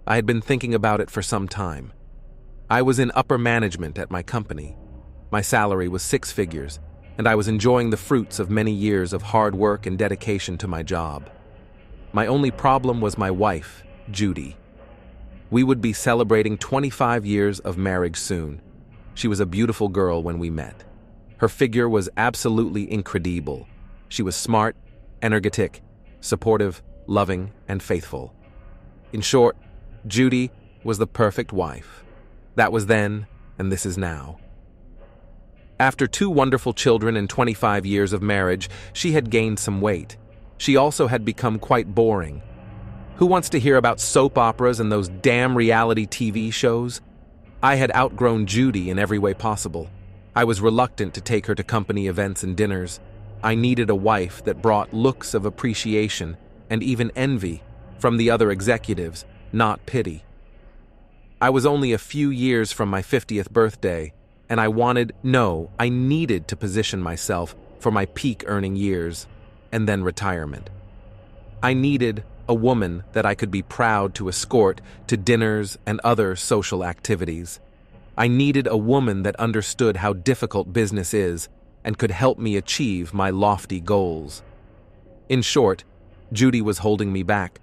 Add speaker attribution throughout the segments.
Speaker 1: I had been thinking about it for some time. I was in upper management at my company. My salary was 6 figures, and I was enjoying the fruits of many years of hard work and dedication to my job. My only problem was my wife, Judy. We would be celebrating 25 years of marriage soon. She was a beautiful girl when we met. Her figure was absolutely incredible. She was smart, energetic, supportive, loving, and faithful. In short, Judy was the perfect wife. That was then, and this is now. After 2 wonderful children and 25 years of marriage, she had gained some weight. She also had become quite boring. Who wants to hear about soap operas and those damn reality TV shows? I had outgrown Judy in every way possible. I was reluctant to take her to company events and dinners. I needed a wife that brought looks of appreciation and even envy from the other executives, not pity. I was only a few years from my 50th birthday, and I needed to position myself for my peak earning years and then retirement. I needed a woman that I could be proud to escort to dinners and other social activities. I needed a woman that understood how difficult business is and could help me achieve my lofty goals. In short, Judy was holding me back.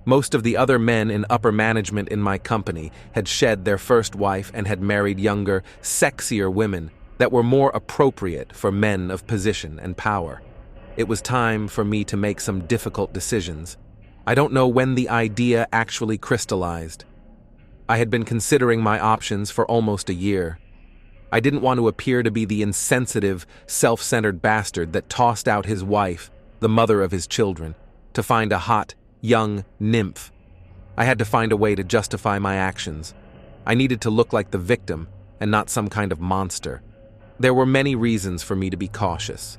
Speaker 1: Most of the other men in upper management in my company had shed their first wife and had married younger, sexier women that were more appropriate for men of position and power. It was time for me to make some difficult decisions. I don't know when the idea actually crystallized. I had been considering my options for almost a year. I didn't want to appear to be the insensitive, self-centered bastard that tossed out his wife, the mother of his children, to find a hot, young nymph. I had to find a way to justify my actions. I needed to look like the victim and not some kind of monster. There were many reasons for me to be cautious.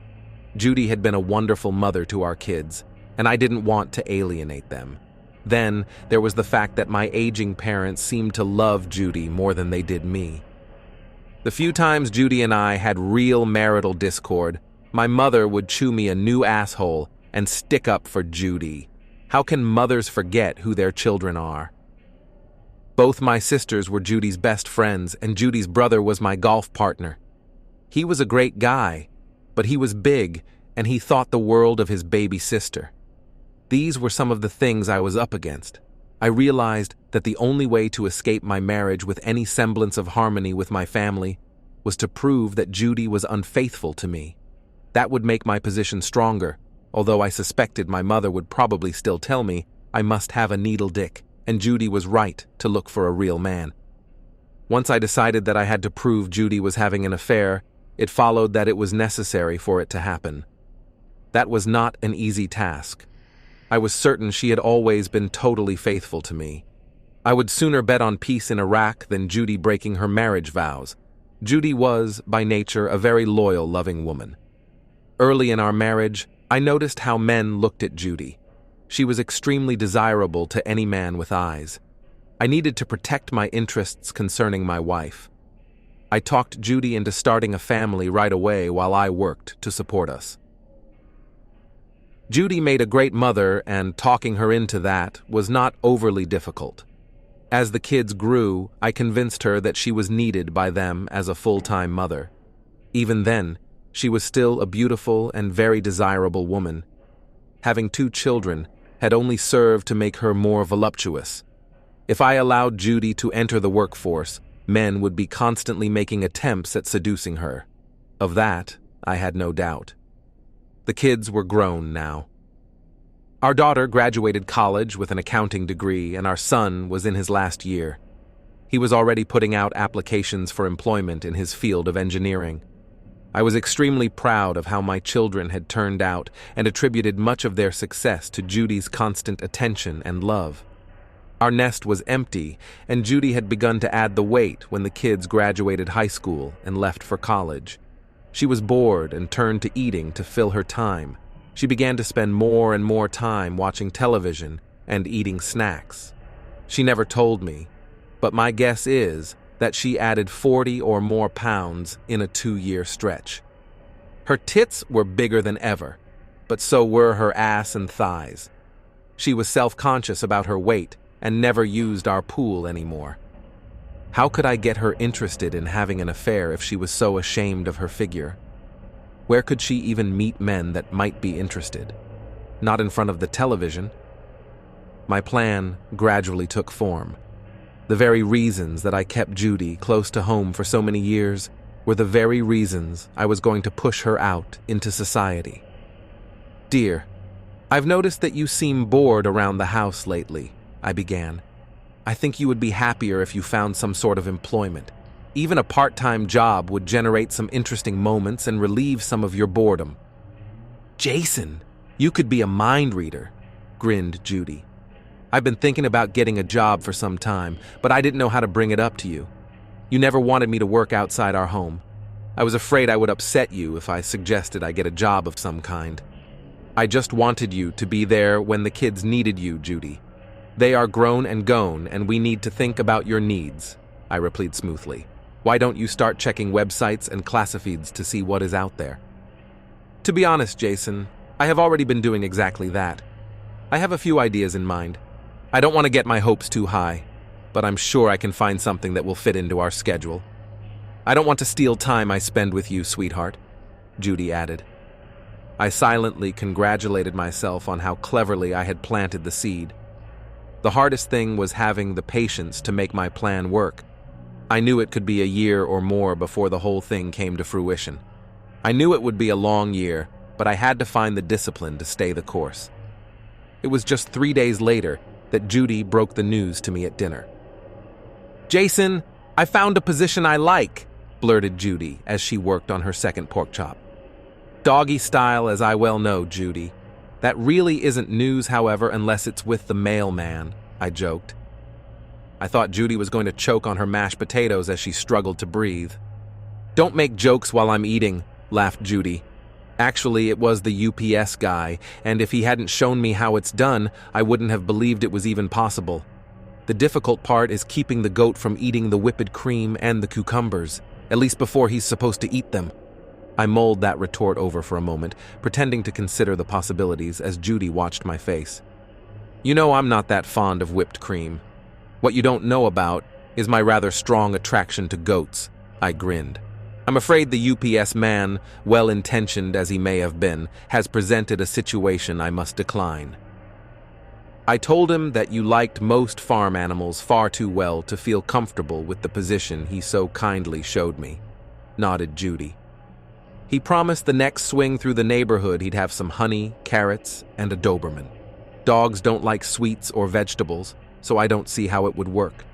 Speaker 1: Judy had been a wonderful mother to our kids, and I didn't want to alienate them. Then there was the fact that my aging parents seemed to love Judy more than they did me. The few times Judy and I had real marital discord, my mother would chew me a new asshole and stick up for Judy. How can mothers forget who their children are? Both my sisters were Judy's best friends, and Judy's brother was my golf partner. He was a great guy, but he was big, and he thought the world of his baby sister. These were some of the things I was up against. I realized that the only way to escape my marriage with any semblance of harmony with my family was to prove that Judy was unfaithful to me. That would make my position stronger, although I suspected my mother would probably still tell me I must have a needle dick, and Judy was right to look for a real man. Once I decided that I had to prove Judy was having an affair, it followed that it was necessary for it to happen. That was not an easy task. I was certain she had always been totally faithful to me. I would sooner bet on peace in Iraq than Judy breaking her marriage vows. Judy was, by nature, a very loyal, loving woman. Early in our marriage, I noticed how men looked at Judy. She was extremely desirable to any man with eyes. I needed to protect my interests concerning my wife. I talked Judy into starting a family right away while I worked to support us. Judy made a great mother, and talking her into that was not overly difficult. As the kids grew, I convinced her that she was needed by them as a full-time mother. Even then, she was still a beautiful and very desirable woman. Having 2 children had only served to make her more voluptuous. If I allowed Judy to enter the workforce, men would be constantly making attempts at seducing her. Of that, I had no doubt. The kids were grown now. Our daughter graduated college with an accounting degree, and our son was in his last year. He was already putting out applications for employment in his field of engineering. I was extremely proud of how my children had turned out and attributed much of their success to Judy's constant attention and love. Our nest was empty, and Judy had begun to add the weight when the kids graduated high school and left for college. She was bored and turned to eating to fill her time. She began to spend more and more time watching television and eating snacks. She never told me, but my guess is that she added 40 or more pounds in a 2-year stretch. Her tits were bigger than ever, but so were her ass and thighs. She was self-conscious about her weight and never used our pool anymore. How could I get her interested in having an affair if she was so ashamed of her figure? Where could she even meet men that might be interested? Not in front of the television. My plan gradually took form. The very reasons that I kept Judy close to home for so many years were the very reasons I was going to push her out into society. "Dear, I've noticed that you seem bored around the house lately," I began. "I think you would be happier if you found some sort of employment. Even a part-time job would generate some interesting moments and relieve some of your boredom." "Jason, you could be a mind reader," grinned Judy. "I've been thinking about getting a job for some time, but I didn't know how to bring it up to you. You never wanted me to work outside our home. I was afraid I would upset you if I suggested I get a job of some kind. I just wanted you to be there when the kids needed you, Judy. They are grown and gone, and we need to think about your needs," I replied smoothly. "Why don't you start checking websites and classifeeds to see what is out there?" "To be honest, Jason, I have already been doing exactly that. I have a few ideas in mind. I don't want to get my hopes too high, but I'm sure I can find something that will fit into our schedule. I don't want to steal time I spend with you, sweetheart," Judy added. I silently congratulated myself on how cleverly I had planted the seed. The hardest thing was having the patience to make my plan work. I knew it could be a year or more before the whole thing came to fruition. I knew it would be a long year, but I had to find the discipline to stay the course. It was just 3 days later that Judy broke the news to me at dinner. "Jason, I found a position I like," blurted Judy as she worked on her second pork chop. "Doggy style, as I well know, Judy. That really isn't news, however, unless it's with the mailman," I joked. I thought Judy was going to choke on her mashed potatoes as she struggled to breathe. "Don't make jokes while I'm eating," laughed Judy. "Actually, it was the UPS guy, and if he hadn't shown me how it's done, I wouldn't have believed it was even possible. The difficult part is keeping the goat from eating the whipped cream and the cucumbers, at least before he's supposed to eat them." I mulled that retort over for a moment, pretending to consider the possibilities as Judy watched my face. "You know I'm not that fond of whipped cream. What you don't know about is my rather strong attraction to goats," I grinned. "I'm afraid the UPS man, well-intentioned as he may have been, has presented a situation I must decline." "I told him that you liked most farm animals far too well to feel comfortable with the position he so kindly showed me," nodded Judy. "He promised the next swing through the neighborhood he'd have some honey, carrots, and a Doberman. Dogs don't like sweets or vegetables, so I don't see how it would work.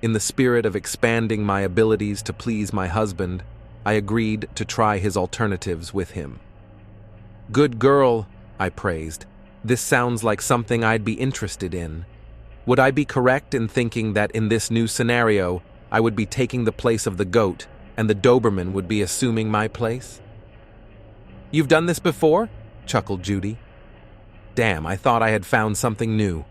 Speaker 1: In the spirit of expanding my abilities to please my husband, I agreed to try his alternatives with him." "Good girl," I praised. "This sounds like something I'd be interested in. Would I be correct in thinking that in this new scenario, I would be taking the place of the goat, and the Doberman would be assuming my place?" "You've done this before?" chuckled Judy. Damn, I thought I had found something new.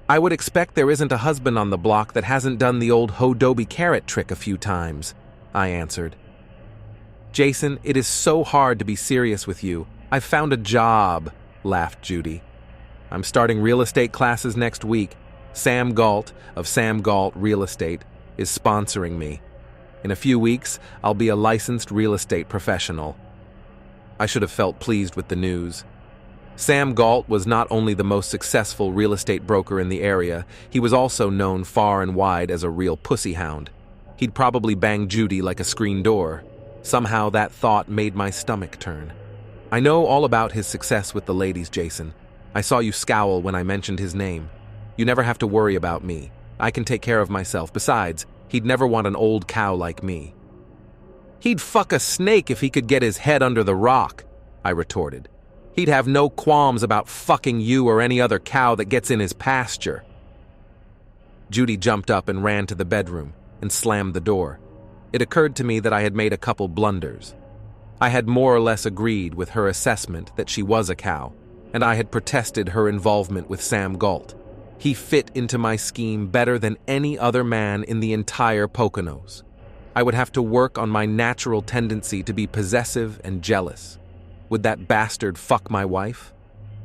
Speaker 1: "I would expect there isn't a husband on the block that hasn't done the old Hodobi carrot trick a few times," I answered. "Jason, it is so hard to be serious with you. I've found a job," laughed Judy. "I'm starting real estate classes next week. Sam Galt of Sam Galt Real Estate is sponsoring me. In a few weeks, I'll be a licensed real estate professional." I should have felt pleased with the news. Sam Galt was not only the most successful real estate broker in the area, he was also known far and wide as a real pussy hound. He'd probably bang Judy like a screen door. Somehow that thought made my stomach turn. "I know all about his success with the ladies, Jason. I saw you scowl when I mentioned his name. You never have to worry about me. I can take care of myself. Besides, he'd never want an old cow like me." "He'd fuck a snake if he could get his head under the rock," I retorted. "He'd have no qualms about fucking you or any other cow that gets in his pasture." Judy jumped up and ran to the bedroom and slammed the door. It occurred to me that I had made a couple blunders. I had more or less agreed with her assessment that she was a cow, and I had protested her involvement with Sam Galt. He fit into my scheme better than any other man in the entire Poconos. I would have to work on my natural tendency to be possessive and jealous. Would that bastard fuck my wife?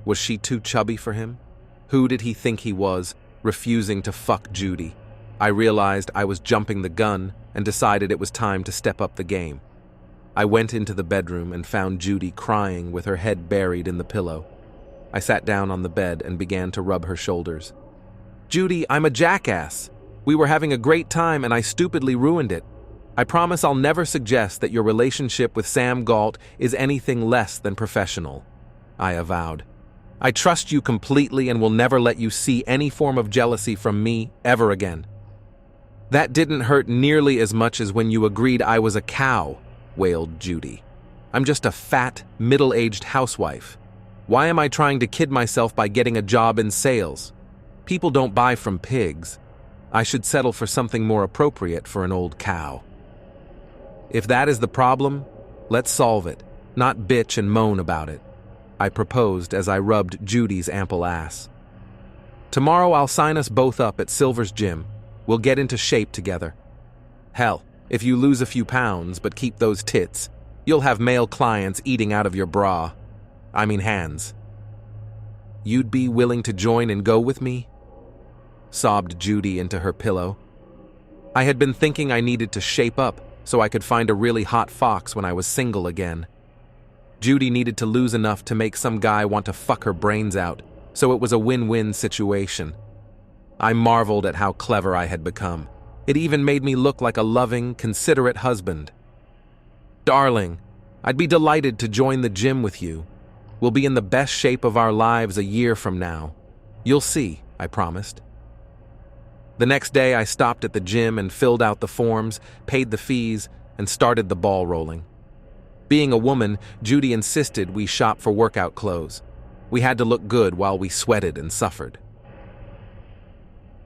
Speaker 1: Was she too chubby for him? Who did he think he was, refusing to fuck Judy. I realized I was jumping the gun and decided it was time to step up the game. I went into the bedroom and found Judy crying with her head buried in the pillow. I sat down on the bed and began to rub her shoulders. "Judy, I'm a jackass. We were having a great time and I stupidly ruined it. I promise I'll never suggest that your relationship with Sam Galt is anything less than professional," I avowed. "I trust you completely and will never let you see any form of jealousy from me ever again." "That didn't hurt nearly as much as when you agreed I was a cow," wailed Judy. "I'm just a fat, middle-aged housewife. Why am I trying to kid myself by getting a job in sales? People don't buy from pigs. I should settle for something more appropriate for an old cow." "If that is the problem, let's solve it, not bitch and moan about it," I proposed as I rubbed Judy's ample ass. "Tomorrow I'll sign us both up at Silver's gym. We'll get into shape together. Hell, if you lose a few pounds but keep those tits, you'll have male clients eating out of your bra. I mean hands." "You'd be willing to join and go with me?" sobbed Judy into her pillow. I had been thinking I needed to shape up so I could find a really hot fox when I was single again. Judy needed to lose enough to make some guy want to fuck her brains out, so it was a win-win situation. I marveled at how clever I had become. It even made me look like a loving, considerate husband. "Darling, I'd be delighted to join the gym with you. We'll be in the best shape of our lives a year from now. You'll see," I promised. The next day I stopped at the gym and filled out the forms, paid the fees, and started the ball rolling. Being a woman, Judy insisted we shop for workout clothes. We had to look good while we sweated and suffered.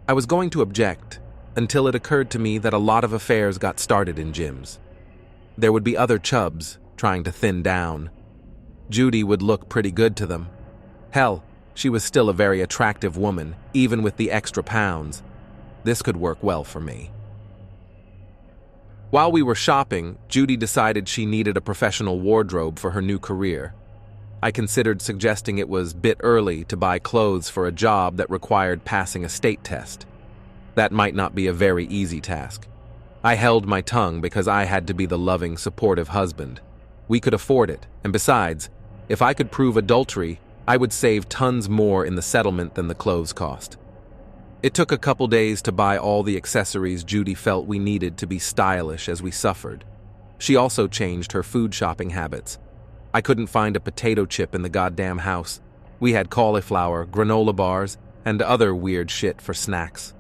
Speaker 1: I was going to object until it occurred to me that a lot of affairs got started in gyms. There would be other chubs trying to thin down. Judy would look pretty good to them. Hell, she was still a very attractive woman, even with the extra pounds. This could work well for me. While we were shopping, Judy decided she needed a professional wardrobe for her new career. I considered suggesting it was a bit early to buy clothes for a job that required passing a state test. That might not be a very easy task. I held my tongue because I had to be the loving, supportive husband. We could afford it, and besides, if I could prove adultery, I would save tons more in the settlement than the clothes cost. It took a couple days to buy all the accessories Judy felt we needed to be stylish as we suffered. She also changed her food shopping habits. I couldn't find a potato chip in the goddamn house. We had cauliflower, granola bars, and other weird shit for snacks.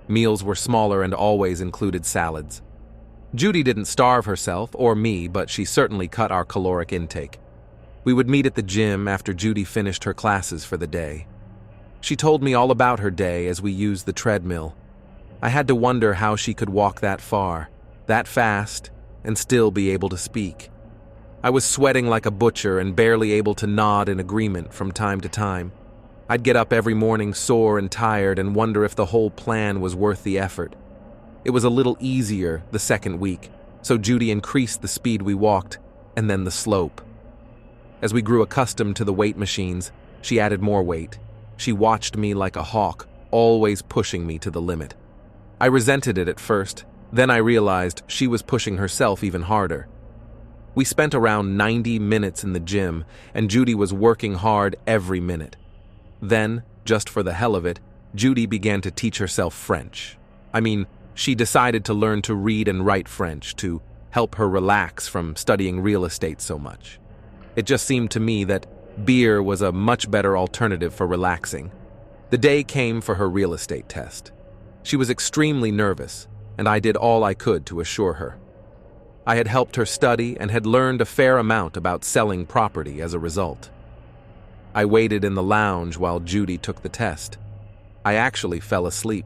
Speaker 1: Meals were smaller and always included salads. Judy didn't starve herself or me, but she certainly cut our caloric intake. We would meet at the gym after Judy finished her classes for the day. She told me all about her day as we used the treadmill. I had to wonder how she could walk that far, that fast, and still be able to speak. I was sweating like a butcher and barely able to nod in agreement from time to time. I'd get up every morning sore and tired and wonder if the whole plan was worth the effort. It was a little easier the second week, so Judy increased the speed we walked, and then the slope. As we grew accustomed to the weight machines, she added more weight. She watched me like a hawk, always pushing me to the limit. I resented it at first, then I realized she was pushing herself even harder. We spent around 90 minutes in the gym, and Judy was working hard every minute. Then, just for the hell of it, Judy began to teach herself French. She decided to learn to read and write French to help her relax from studying real estate so much. It just seemed to me that beer was a much better alternative for relaxing. The day came for her real estate test. She was extremely nervous, and I did all I could to assure her. I had helped her study and had learned a fair amount about selling property as a result. I waited in the lounge while Judy took the test. I actually fell asleep.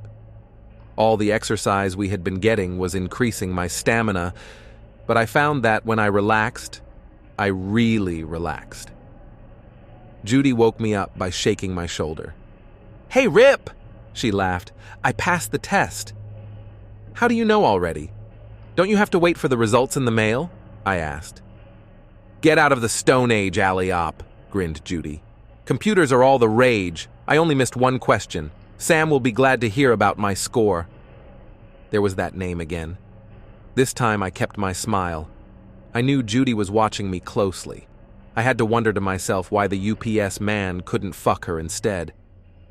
Speaker 1: All the exercise we had been getting was increasing my stamina, but I found that when I relaxed, I really relaxed. Judy woke me up by shaking my shoulder. "Hey, Rip!" she laughed. "I passed the test." "How do you know already? Don't you have to wait for the results in the mail?" I asked. "Get out of the Stone Age, Alley-op," grinned Judy. "Computers are all the rage. I only missed one question. Sam will be glad to hear about my score. There was that name again. This time I kept my smile. I knew Judy was watching me closely. I had to wonder to myself why the UPS man couldn't fuck her instead.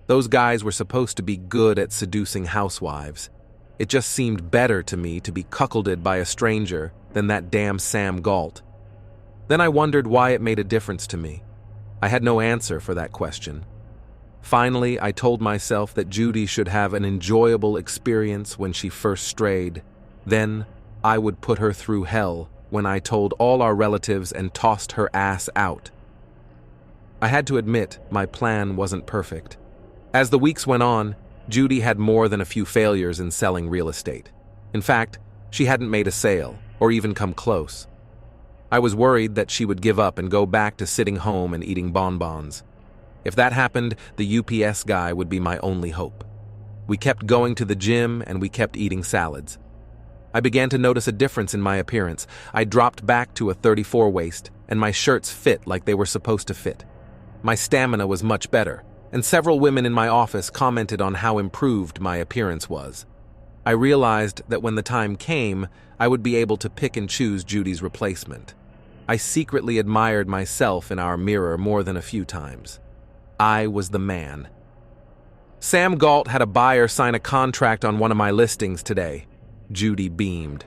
Speaker 1: Those guys were supposed to be good at seducing housewives. It just seemed better to me to be cuckolded by a stranger than that damn Sam Galt. Then I wondered why it made a difference to me. I had no answer for that question. Finally, I told myself that Judy should have an enjoyable experience when she first strayed. Then, I would put her through hell when I told all our relatives and tossed her ass out. I had to admit my plan wasn't perfect. As the weeks went on, Judy had more than a few failures in selling real estate. In fact, she hadn't made a sale, or even come close. I was worried that she would give up and go back to sitting home and eating bonbons. If that happened, the UPS guy would be my only hope. We kept going to the gym and we kept eating salads. I began to notice a difference in my appearance. I dropped back to a 34 waist, and my shirts fit like they were supposed to fit. My stamina was much better, and several women in my office commented on how improved my appearance was. I realized that when the time came, I would be able to pick and choose Judy's replacement. I secretly admired myself in our mirror more than a few times. I was the man. Sam Galt had a buyer sign a contract on one of my listings today. Judy beamed.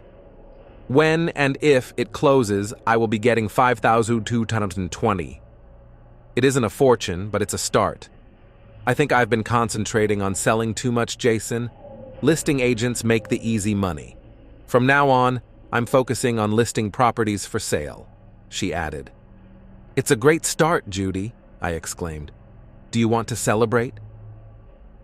Speaker 1: When and if it closes, I will be getting $5,220. It isn't a fortune, but it's a start. I think I've been concentrating on selling too much, Jason. Listing agents make the easy money. From now on, I'm focusing on listing properties for sale, she added. It's a great start, Judy, I exclaimed. Do you want to celebrate?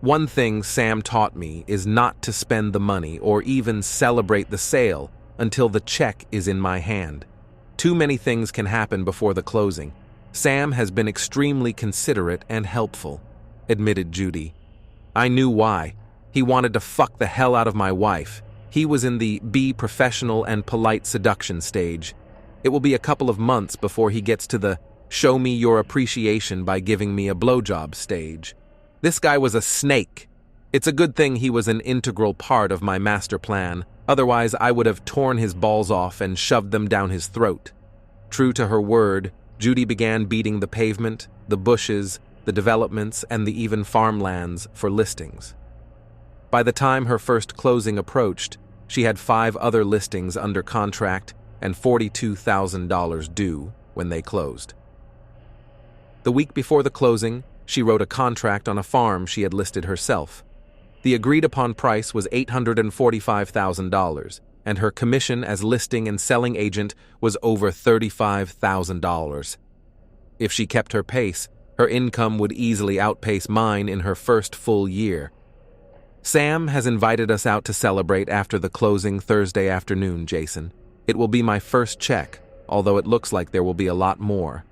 Speaker 1: One thing Sam taught me is not to spend the money or even celebrate the sale until the check is in my hand. Too many things can happen before the closing. Sam has been extremely considerate and helpful, admitted Judy. I knew why. He wanted to fuck the hell out of my wife. He was in the be professional and polite seduction stage. It will be a couple of months before he gets to the show me your appreciation by giving me a blowjob stage. This guy was a snake. It's a good thing he was an integral part of my master plan. Otherwise, I would have torn his balls off and shoved them down his throat. True to her word, Judy began beating the pavement, the bushes, the developments, and the even farmlands for listings. By the time her first closing approached, she had 5 other listings under contract and $42,000 due when they closed. The week before the closing, she wrote a contract on a farm she had listed herself. The agreed-upon price was $845,000, and her commission as listing and selling agent was over $35,000. If she kept her pace, her income would easily outpace mine in her first full year. Sam has invited us out to celebrate after the closing Thursday afternoon, Jason. It will be my first check, although it looks like there will be a lot more.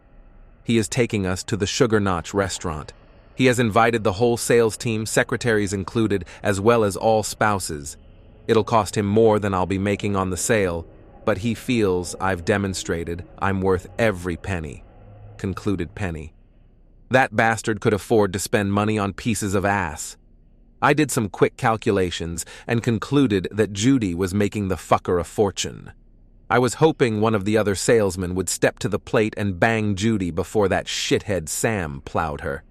Speaker 1: He is taking us to the Sugar Notch restaurant. He has invited the whole sales team, secretaries included, as well as all spouses. It'll cost him more than I'll be making on the sale, but he feels I've demonstrated I'm worth every penny, concluded Penny. That bastard could afford to spend money on pieces of ass. I did some quick calculations and concluded that Judy was making the fucker a fortune. I was hoping one of the other salesmen would step to the plate and bang Judy before that shithead Sam plowed her.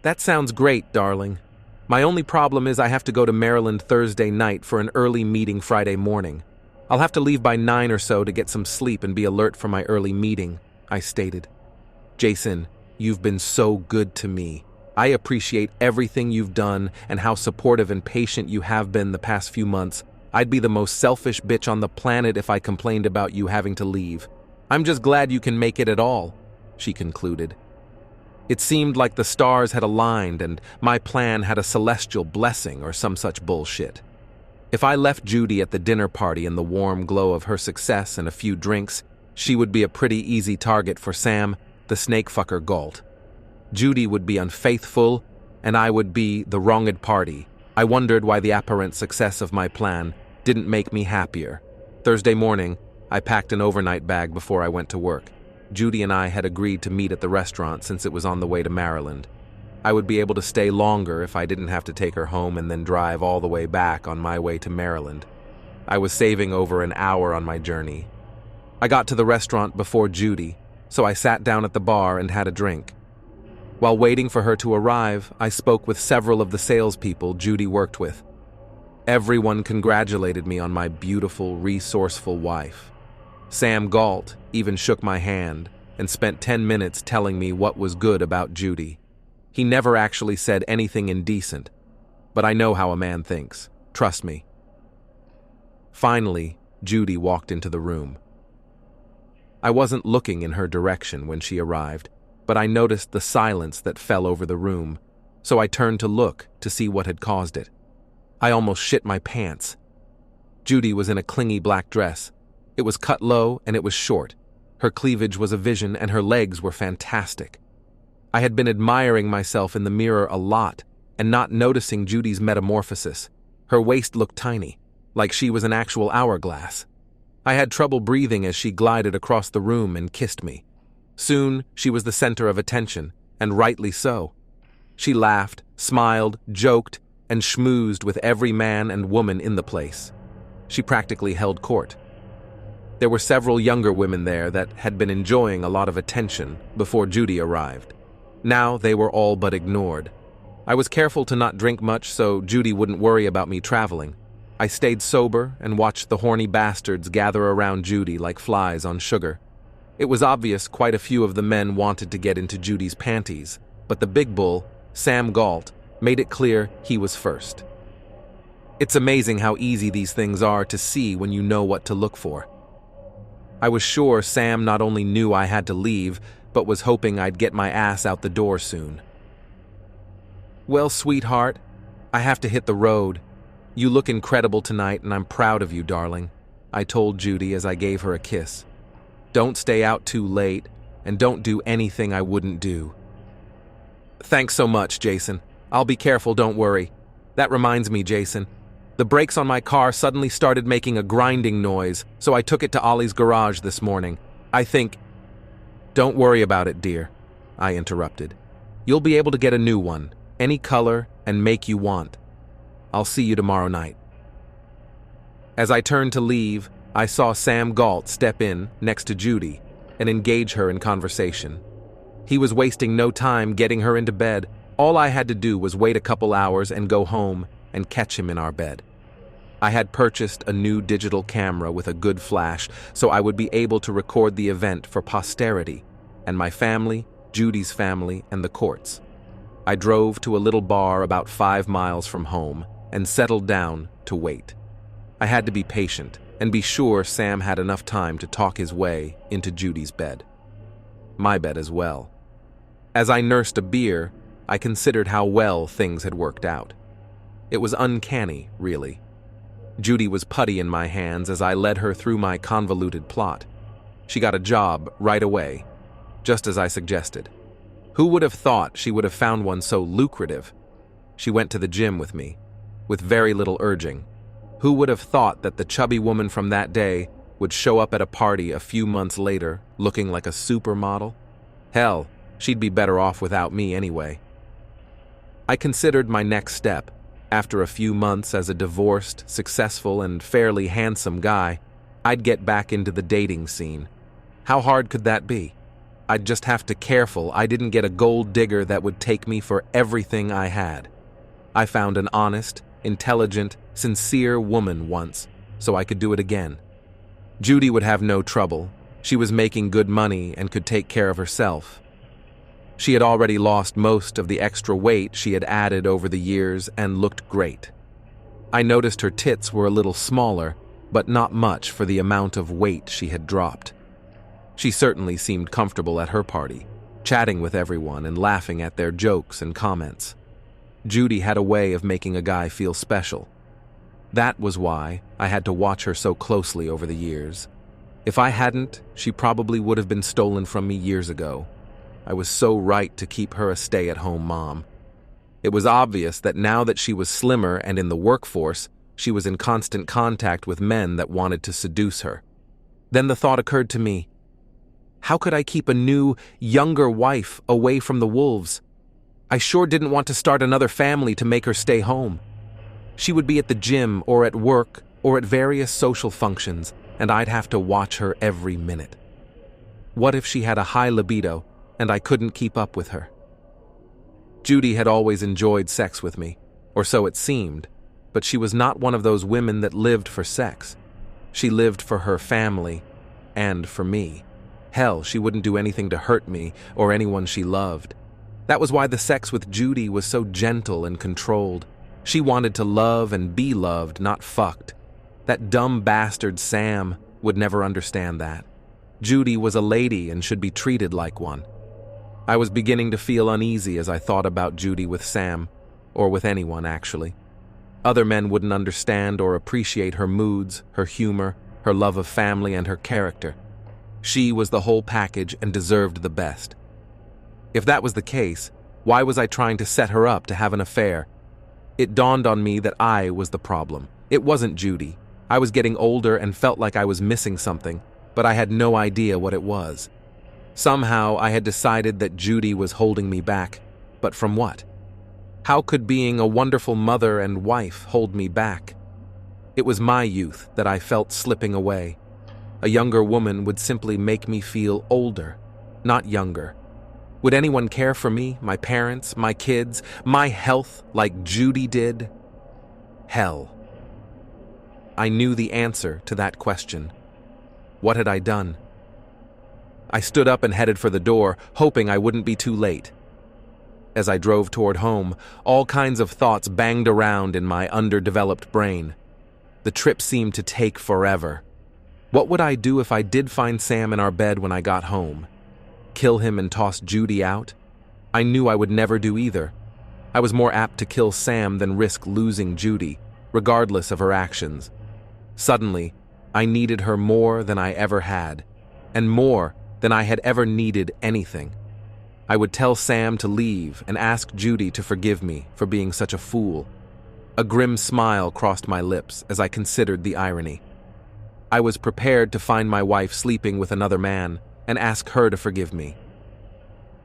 Speaker 1: That sounds great, darling. My only problem is I have to go to Maryland Thursday night for an early meeting Friday morning. I'll have to leave by 9 or so to get some sleep and be alert for my early meeting, I stated. Jason, you've been so good to me. I appreciate everything you've done and how supportive and patient you have been the past few months. I'd be the most selfish bitch on the planet if I complained about you having to leave. I'm just glad you can make it at all, she concluded. It seemed like the stars had aligned and my plan had a celestial blessing or some such bullshit. If I left Judy at the dinner party in the warm glow of her success and a few drinks, she would be a pretty easy target for Sam, the snake fucker Galt. Judy would be unfaithful, and I would be the wronged party. I wondered why the apparent success of my plan didn't make me happier. Thursday morning, I packed an overnight bag before I went to work. Judy and I had agreed to meet at the restaurant since it was on the way to Maryland. I would be able to stay longer if I didn't have to take her home and then drive all the way back on my way to Maryland. I was saving over an hour on my journey. I got to the restaurant before Judy, so I sat down at the bar and had a drink. While waiting for her to arrive, I spoke with several of the salespeople Judy worked with. Everyone congratulated me on my beautiful, resourceful wife. Sam Galt even shook my hand and spent 10 minutes telling me what was good about Judy. He never actually said anything indecent, but I know how a man thinks. Trust me. Finally, Judy walked into the room. I wasn't looking in her direction when she arrived, but I noticed the silence that fell over the room, so I turned to look to see what had caused it. I almost shit my pants. Judy was in a clingy black dress. It was cut low and it was short. Her cleavage was a vision and her legs were fantastic. I had been admiring myself in the mirror a lot and not noticing Judy's metamorphosis. Her waist looked tiny, like she was an actual hourglass. I had trouble breathing as she glided across the room and kissed me. Soon, she was the center of attention, and rightly so. She laughed, smiled, joked, and schmoozed with every man and woman in the place. She practically held court. There were several younger women there that had been enjoying a lot of attention before Judy arrived. Now they were all but ignored. I was careful to not drink much so Judy wouldn't worry about me traveling. I stayed sober and watched the horny bastards gather around Judy like flies on sugar. It was obvious quite a few of the men wanted to get into Judy's panties, but the big bull, Sam Galt, made it clear he was first. It's amazing how easy these things are to see when you know what to look for. I was sure Sam not only knew I had to leave, but was hoping I'd get my ass out the door soon. "Well, sweetheart, I have to hit the road. You look incredible tonight and I'm proud of you, darling," I told Judy as I gave her a kiss. "Don't stay out too late and don't do anything I wouldn't do." "Thanks so much, Jason. I'll be careful, don't worry. That reminds me, Jason. The brakes on my car suddenly started making a grinding noise, so I took it to Ollie's garage this morning. I think—" "Don't worry about it, dear," I interrupted. "You'll be able to get a new one, any color and make you want. I'll see you tomorrow night." As I turned to leave, I saw Sam Galt step in next to Judy and engage her in conversation. He was wasting no time getting her into bed. All I had to do was wait a couple hours and go home and catch him in our bed. I had purchased a new digital camera with a good flash so I would be able to record the event for posterity and my family, Judy's family, and the courts. I drove to a little bar about 5 miles from home and settled down to wait. I had to be patient and be sure Sam had enough time to talk his way into Judy's bed. My bed as well. As I nursed a beer, I considered how well things had worked out. It was uncanny, really. Judy was putty in my hands as I led her through my convoluted plot. She got a job right away, just as I suggested. Who would have thought she would have found one so lucrative? She went to the gym with me, with very little urging. Who would have thought that the chubby woman from that day would show up at a party a few months later looking like a supermodel? Hell, she'd be better off without me anyway. I considered my next step. After a few months as a divorced, successful, and fairly handsome guy, I'd get back into the dating scene. How hard could that be? I'd just have to be careful I didn't get a gold digger that would take me for everything I had. I found an honest, intelligent, sincere woman once, so I could do it again. Judy would have no trouble. She was making good money and could take care of herself. She had already lost most of the extra weight she had added over the years and looked great. I noticed her tits were a little smaller, but not much for the amount of weight she had dropped. She certainly seemed comfortable at her party, chatting with everyone and laughing at their jokes and comments. Judy had a way of making a guy feel special. That was why I had to watch her so closely over the years. If I hadn't, she probably would have been stolen from me years ago. I was so right to keep her a stay-at-home mom. It was obvious that now that she was slimmer and in the workforce, she was in constant contact with men that wanted to seduce her. Then the thought occurred to me, how could I keep a new, younger wife away from the wolves? I sure didn't want to start another family to make her stay home. She would be at the gym or at work or at various social functions, and I'd have to watch her every minute. What if she had a high libido and I couldn't keep up with her? Judy had always enjoyed sex with me, or so it seemed, but she was not one of those women that lived for sex. She lived for her family and for me. Hell, she wouldn't do anything to hurt me or anyone she loved. That was why the sex with Judy was so gentle and controlled. She wanted to love and be loved, not fucked. That dumb bastard Sam would never understand that. Judy was a lady and should be treated like one. I was beginning to feel uneasy as I thought about Judy with Sam, or with anyone actually. Other men wouldn't understand or appreciate her moods, her humor, her love of family, and her character. She was the whole package and deserved the best. If that was the case, why was I trying to set her up to have an affair? It dawned on me that I was the problem. It wasn't Judy. I was getting older and felt like I was missing something, but I had no idea what it was. Somehow I had decided that Judy was holding me back, but from what? How could being a wonderful mother and wife hold me back? It was my youth that I felt slipping away. A younger woman would simply make me feel older, not younger. Would anyone care for me, my parents, my kids, my health like Judy did? Hell. I knew the answer to that question. What had I done? I stood up and headed for the door, hoping I wouldn't be too late. As I drove toward home, all kinds of thoughts banged around in my underdeveloped brain. The trip seemed to take forever. What would I do if I did find Sam in our bed when I got home? Kill him and toss Judy out? I knew I would never do either. I was more apt to kill Sam than risk losing Judy, regardless of her actions. Suddenly, I needed her more than I ever had, and more than I had ever needed anything. I would tell Sam to leave and ask Judy to forgive me for being such a fool. A grim smile crossed my lips as I considered the irony. I was prepared to find my wife sleeping with another man and ask her to forgive me.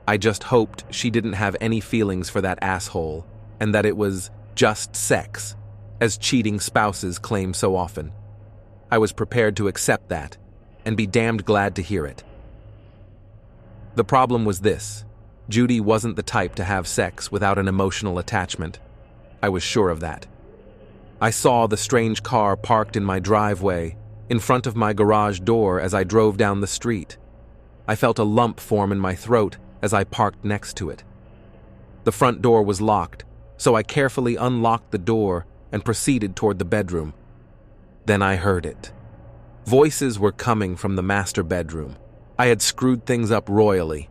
Speaker 1: I just hoped she didn't have any feelings for that asshole and that it was just sex, as cheating spouses claim so often. I was prepared to accept that and be damned glad to hear it. The problem was this: Judy wasn't the type to have sex without an emotional attachment. I was sure of that. I saw the strange car parked in my driveway, in front of my garage door as I drove down the street. I felt a lump form in my throat as I parked next to it. The front door was locked, so I carefully unlocked the door and proceeded toward the bedroom. Then I heard it. Voices were coming from the master bedroom. I had screwed things up royally.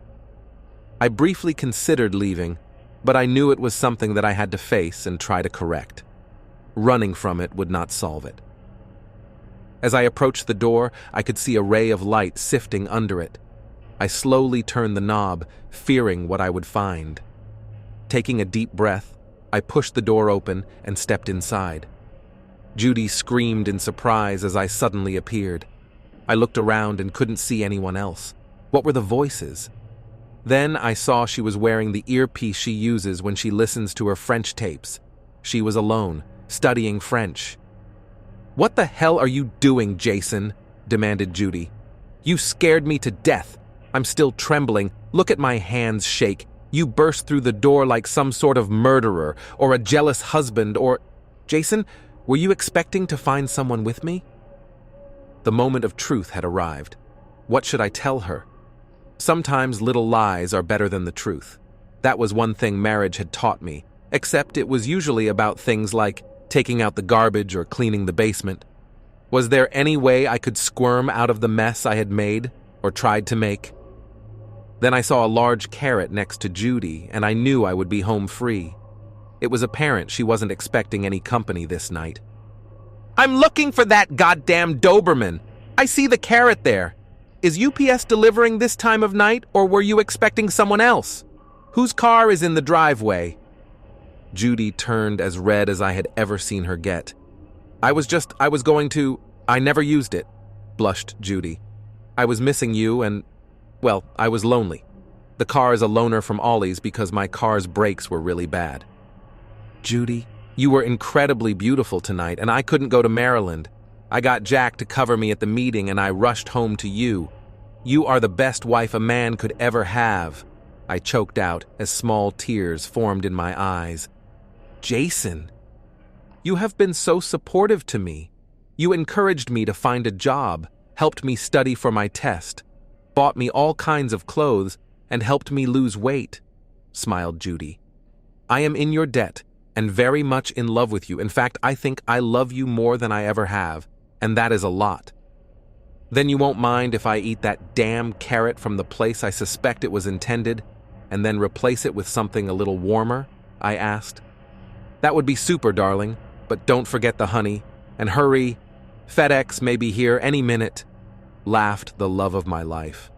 Speaker 1: I briefly considered leaving, but I knew it was something that I had to face and try to correct. Running from it would not solve it. As I approached the door, I could see a ray of light sifting under it. I slowly turned the knob, fearing what I would find. Taking a deep breath, I pushed the door open and stepped inside. Judy screamed in surprise as I suddenly appeared. I looked around and couldn't see anyone else. What were the voices? Then I saw she was wearing the earpiece she uses when she listens to her French tapes. She was alone, studying French. "What the hell are you doing, Jason?" demanded Judy. "You scared me to death. I'm still trembling. Look at my hands shake. You burst through the door like some sort of murderer or a jealous husband or... Jason, were you expecting to find someone with me?" The moment of truth had arrived. What should I tell her? Sometimes little lies are better than the truth. That was one thing marriage had taught me, except it was usually about things like taking out the garbage or cleaning the basement. Was there any way I could squirm out of the mess I had made or tried to make? Then I saw a large carrot next to Judy, and I knew I would be home free. It was apparent she wasn't expecting any company this night. "I'm looking for that goddamn Doberman. I see the carrot there. Is UPS delivering this time of night, or were you expecting someone else? Whose car is in the driveway?" Judy turned as red as I had ever seen her get. I never used it," blushed Judy. "I was missing you and, well, I was lonely." The car is a loaner from Ollie's because my car's brakes were really bad. Judy, you were incredibly beautiful tonight, and I couldn't go to Maryland. I got Jack to cover me at the meeting, and I rushed home to you. You are the best wife a man could ever have. I choked out as small tears formed in my eyes. Jason, you have been so supportive to me. You encouraged me to find a job, helped me study for my test, bought me all kinds of clothes, and helped me lose weight, smiled Judy. I am in your debt and very much in love with you. In fact, I think I love you more than I ever have, and that is a lot. Then you won't mind if I eat that damn carrot from the place I suspect it was intended, and then replace it with something a little warmer? I asked. That would be super, darling, but don't forget the honey, and hurry. FedEx may be here any minute, laughed the love of my life.